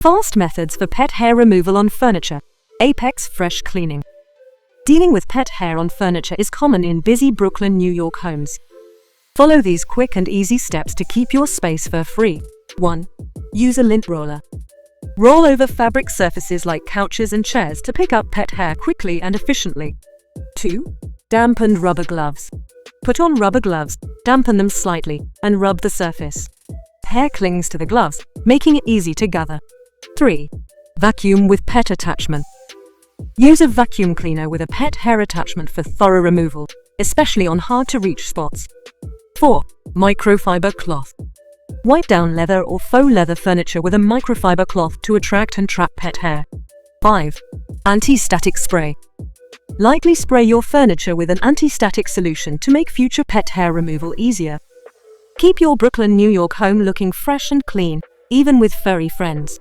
Fast methods for pet hair removal on furniture. Apex Fresh Cleaning. Dealing with pet hair on furniture is common in busy Brooklyn, New York homes. Follow these quick and easy steps to keep your space fur-free. 1. Use a lint roller. Roll over fabric surfaces like couches and chairs to pick up pet hair quickly and efficiently. 2. Dampened rubber gloves. Put on rubber gloves, dampen them slightly, and rub the surface. Hair clings to the gloves, making it easy to gather. 3. Vacuum with pet attachment. Use a vacuum cleaner with a pet hair attachment for thorough removal, especially on hard-to-reach spots. 4. Microfiber cloth. Wipe down leather or faux leather furniture with a microfiber cloth to attract and trap pet hair. 5. Anti-static spray. Lightly spray your furniture with an anti-static solution to make future pet hair removal easier. Keep your Brooklyn, New York home looking fresh and clean, even with furry friends.